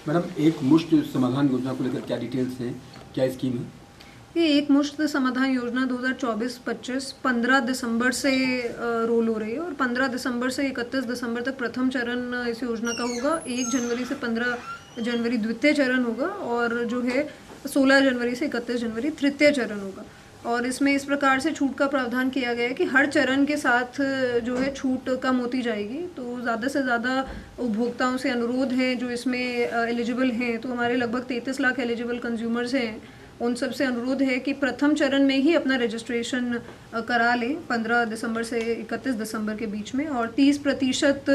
Madam, एक मुश्त समाधान योजना को लेकर क्या डिटेल्स हैं, क्या स्कीम है? ये एक मुश्त समाधान योजना 2024-25 15 दिसंबर से रोल हो रही है और 15 दिसंबर से 31 दिसंबर तक प्रथम चरण इस योजना का होगा। 1 जनवरी से 15 जनवरी द्वितीय चरण होगा और जो है 16 जनवरी से 31 जनवरी तृतीय चरण होगा। और इसमें इस प्रकार से छूट का प्रावधान किया गया है कि हर चरण के साथ जो है छूट कम होती जाएगी। तो ज़्यादा से ज़्यादा उपभोक्ताओं से अनुरोध है जो इसमें एलिजिबल हैं, तो हमारे लगभग 33 लाख एलिजिबल कंज्यूमर्स हैं, उन सब से अनुरोध है कि प्रथम चरण में ही अपना रजिस्ट्रेशन करा लें 15 दिसंबर से 31 दिसंबर के बीच में। और 30%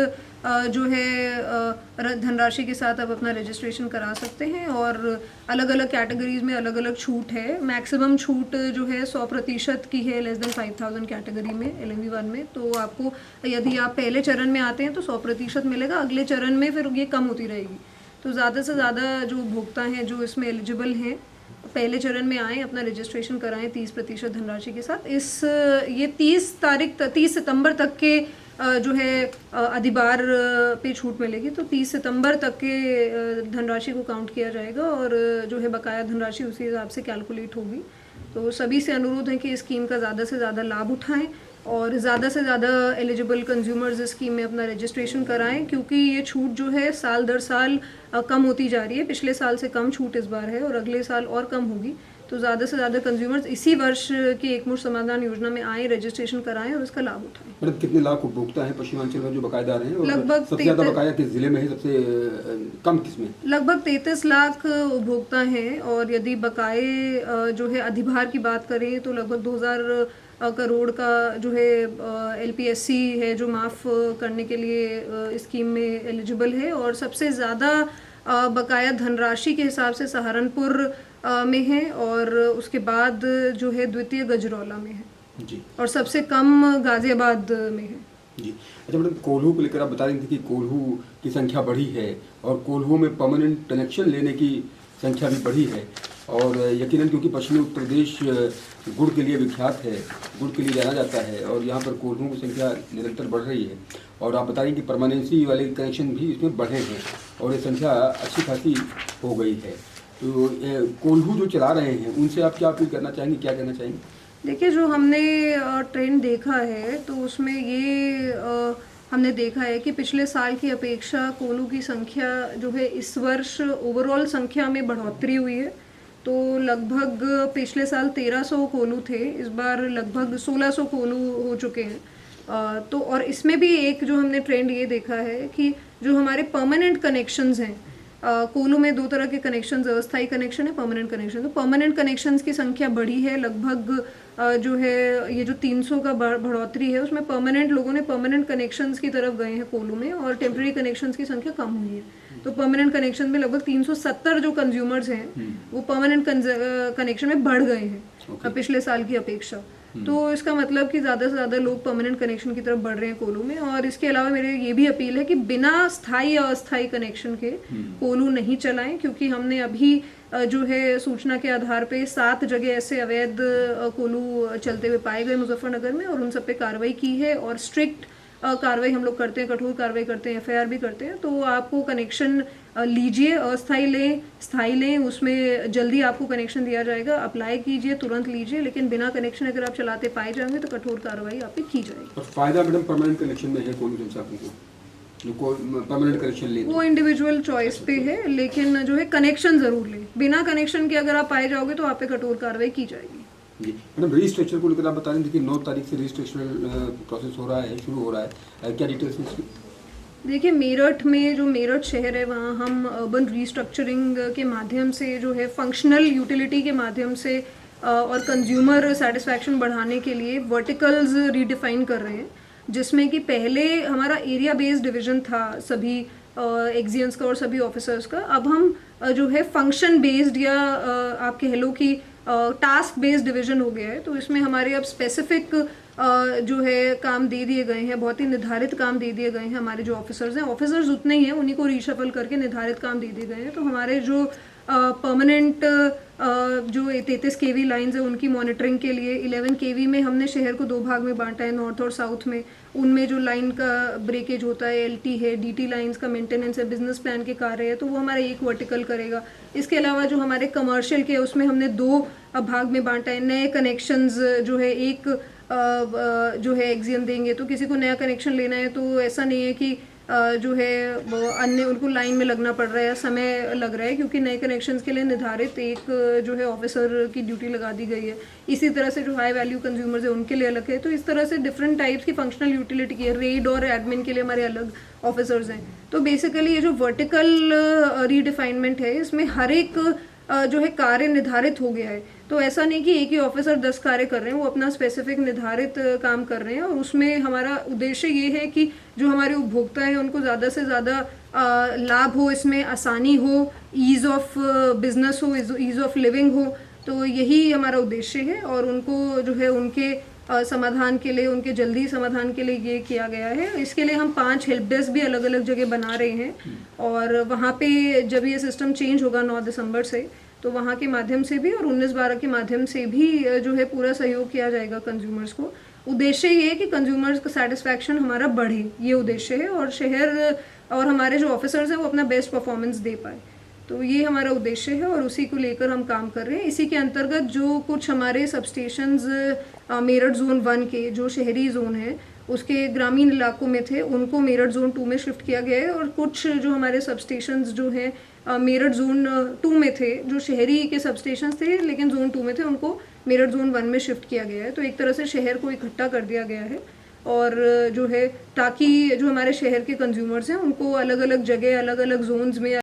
जो है धनराशि के साथ आप अपना रजिस्ट्रेशन करा सकते हैं। और अलग अलग कैटेगरीज में अलग अलग छूट है। मैक्सिमम छूट जो है 100% की है लेस देन 5000 कैटेगरी में LMV1 में। तो आपको यदि आप पहले चरण में आते हैं तो 100% मिलेगा, अगले चरण में फिर ये कम होती रहेगी। तो ज़्यादा से ज़्यादा जो उपभोक्ता हैं जो इसमें एलिजिबल हैं पहले चरण में आएँ, अपना रजिस्ट्रेशन कराएं 30% धनराशि के साथ। ये 30 सितंबर तक के जो है अधिभार पे छूट मिलेगी। तो 30 सितंबर तक के धनराशि को काउंट किया जाएगा और जो है बकाया धनराशि उसी हिसाब से कैलकुलेट होगी। तो सभी से अनुरोध है कि इस स्कीम का ज़्यादा से ज़्यादा लाभ उठाएं और ज़्यादा से ज़्यादा एलिजिबल कंज्यूमर्स इस स्कीम में अपना रजिस्ट्रेशन कराएं, क्योंकि ये छूट जो है साल दर साल कम होती जा रही है। पिछले साल से कम छूट इस बार है और अगले साल और कम होगी। तो ज़्यादा से ज़्यादा कंज्यूमर्स इसी वर्ष की एक मुश्त समाधान योजना में आए, रजिस्ट्रेशन कराएं और इसका लाभ उठाएं। मैडम, कितने लाख उपभोक्ता हैं पश्चिमांचल में जो बकायेदार हैं और लगभग सबसे ज़्यादा बकाया किस जिले में है, सबसे कम किस में? लगभग 33 लाख उपभोक्ता हैं और यदि बकाये जो है अधिभार की बात करें तो लगभग 2000 करोड़ का जो है LPSC है जो माफ़ करने के लिए स्कीम में एलिजिबल है। और सबसे ज़्यादा बकाया धनराशि के हिसाब से सहारनपुर में है और उसके बाद जो है द्वितीय गजरौला में है जी, और सबसे कम गाजियाबाद में है जी। अच्छा मैडम, कोल्हू को लेकर आप बता रही थी कि कोल्हू की संख्या बढ़ी है और कोल्हू में परमानेंट कनेक्शन लेने की संख्या भी बढ़ी है। और यकीनन क्योंकि पश्चिमी उत्तर प्रदेश गुड़ के लिए विख्यात है, गुड़ के लिए जाना जाता है और यहाँ पर कोल्हू की संख्या निरंतर बढ़ रही है। और आप बता रही हैं कि परमानेंसी वाले कनेक्शन भी इसमें बढ़े हैं और ये संख्या अच्छी खासी हो गई है। तो कोल्हू जो चला रहे हैं उनसे आप क्या अपील करना चाहेंगे, क्या कहना चाहेंगे? देखिए, जो हमने ट्रेंड देखा है तो उसमें ये हमने देखा है कि पिछले साल की अपेक्षा कोल्हू की संख्या जो है इस वर्ष ओवरऑल संख्या में बढ़ोतरी हुई है। तो लगभग पिछले साल 1300 कोल्हू थे, इस बार लगभग 1600 कोल्हू हो चुके हैं। तो और इसमें भी एक जो हमने ट्रेंड ये देखा है कि जो हमारे परमानेंट कनेक्शंस हैं, कोल्हू में 2 तरह के कनेक्शंस, अस्थायी कनेक्शन है, परमानेंट कनेक्शन। तो परमानेंट कनेक्शंस की संख्या बढ़ी है, लगभग जो है ये जो 300 का बढ़ोतरी है उसमें परमानेंट लोगों ने परमानेंट कनेक्शंस की तरफ गए हैं कोल्हू में और टेम्पररी कनेक्शंस की संख्या कम हुई है। तो परमानेंट कनेक्शन में लगभग 370 जो कंज्यूमर्स हैं वो परमानेंट कनेक्शन में बढ़ गए हैं पिछले साल की अपेक्षा। तो इसका मतलब कि ज़्यादा से ज़्यादा लोग परमानेंट कनेक्शन की तरफ बढ़ रहे हैं कोल्हू में। और इसके अलावा मेरे ये भी अपील है कि बिना स्थायी या अस्थायी कनेक्शन के कोल्हू नहीं चलाएं, क्योंकि हमने अभी जो है सूचना के आधार पे 7 जगह ऐसे अवैध कोल्हू चलते हुए पाए गए मुजफ्फरनगर में और उन सब पे कार्रवाई की है और स्ट्रिक्ट कार्रवाई हम लोग करते हैं, कठोर कार्रवाई करते हैं, FIR भी करते हैं। तो आपको कनेक्शन लीजिए, अस्थायी लें, स्थायी लें, उसमें जल्दी आपको कनेक्शन दिया जाएगा, अप्लाई कीजिए, तुरंत लीजिए। लेकिन बिना कनेक्शन अगर आप चलाते पाए जाएंगे तो कठोर कार्रवाई आप पे की जाएगी। और फायदा मैडम परमानेंट कनेक्शन में है कोल्हू जनसाधन को, जो परमानेंट कनेक्शन ले वो इंडिविजुअल चॉइस पे है, लेकिन जो है कनेक्शन ज़रूर लें। बिना कनेक्शन के अगर आप पाए जाओगे तो आप पे कठोर कार्रवाई की जाएगी। जी मैडम, रजिस्ट्रेशन को लेकर आप बता रहे थे कि 9 तारीख से रजिस्ट्रेशन प्रोसेस हो रहा है, शुरू हो रहा है, क्या डिटेल्स हैं इसकी? देखिए, मेरठ में जो मेरठ शहर है वहाँ हम अर्बन रिस्ट्रक्चरिंग के माध्यम से जो है फंक्शनल यूटिलिटी के माध्यम से और कंज्यूमर सेटिस्फैक्शन बढ़ाने के लिए वर्टिकल्स रीडिफाइन कर रहे हैं, जिसमें कि पहले हमारा एरिया बेस्ड डिवीजन था सभी एक्जियंस का और सभी ऑफिसर्स का। अब हम जो है फंक्शन बेस्ड या आप कह लो कि टास्क बेस्ड डिवीजन हो गया है। तो इसमें हमारे अब स्पेसिफिक जो है काम दे दिए गए हैं, बहुत ही निर्धारित काम दे दिए गए हैं। हमारे जो ऑफिसर्स हैं, ऑफिसर्स उतने ही हैं, उन्हीं को रीशफल करके निर्धारित काम दे दिए गए हैं। तो हमारे जो परमानेंट जो 33 केवी लाइंस है उनकी मॉनिटरिंग के लिए 11 केवी में हमने शहर को 2 भाग में बांटा है, नॉर्थ और साउथ में। उनमें जो लाइन का ब्रेकेज होता है, एलटी है, डीटी लाइंस का मेंटेनेंस है, बिजनेस प्लान के कार्य है, तो वो हमारा एक वर्टिकल करेगा। इसके अलावा जो हमारे कमर्शियल के उसमें हमने 2 भाग में बांटा है। नए कनेक्शंस जो है एक जो है एक्सियम देंगे, तो किसी को नया कनेक्शन लेना है तो ऐसा नहीं है कि जो है वो अन्य उनको लाइन में लगना पड़ रहा है या समय लग रहा है, क्योंकि नए कनेक्शंस के लिए निर्धारित एक जो है ऑफिसर की ड्यूटी लगा दी गई है। इसी तरह से जो हाई वैल्यू कंज्यूमर्स है उनके लिए अलग है। तो इस तरह से डिफरेंट टाइप्स की फंक्शनल यूटिलिटी की है। रेड और एडमिन के लिए हमारे अलग ऑफिसर्स हैं। तो बेसिकली ये जो वर्टिकल रीडिफाइनमेंट है, इसमें हर एक जो है कार्य निर्धारित हो गया है। तो ऐसा नहीं कि एक ही ऑफिसर 10 कार्य कर रहे हैं, वो अपना स्पेसिफिक निर्धारित काम कर रहे हैं। और उसमें हमारा उद्देश्य ये है कि जो हमारे उपभोक्ता हैं उनको ज़्यादा से ज़्यादा लाभ हो, इसमें आसानी हो, ईज़ ऑफ बिजनेस हो, ईज़ ऑफ लिविंग हो। तो यही हमारा उद्देश्य है और उनको जो है उनके समाधान के लिए, उनके जल्दी समाधान के लिए ये किया गया है। इसके लिए हम 5 हेल्प डेस्क भी अलग अलग जगह बना रहे हैं और वहाँ पे जब ये सिस्टम चेंज होगा 9 दिसंबर से, तो वहाँ के माध्यम से भी और 19-12 के माध्यम से भी जो है पूरा सहयोग किया जाएगा कंज्यूमर्स को। उद्देश्य ये है कि कंज्यूमर्स का सेटिस्फैक्शन हमारा बढ़े, ये उद्देश्य है, और शहर और हमारे जो ऑफिसर्स हैं वो अपना बेस्ट परफॉर्मेंस दे पाए। तो ये हमारा उद्देश्य है और उसी को लेकर हम काम कर रहे हैं। इसी के अंतर्गत जो कुछ हमारे सबस्टेशंस मेरठ जोन 1 के जो शहरी जोन है उसके ग्रामीण इलाकों में थे, उनको मेरठ जोन 2 में शिफ्ट किया गया है। और कुछ जो हमारे सबस्टेशंस जो हैं मेरठ जोन 2 में थे, जो शहरी के सबस्टेशंस थे लेकिन जोन 2 में थे, उनको मेरठ जोन 1 में शिफ्ट किया गया है। तो एक तरह से शहर को इकट्ठा कर दिया गया है और जो है ताकि जो हमारे शहर के कंज्यूमर्स हैं उनको अलग अलग जगह, अलग अलग जोन्स में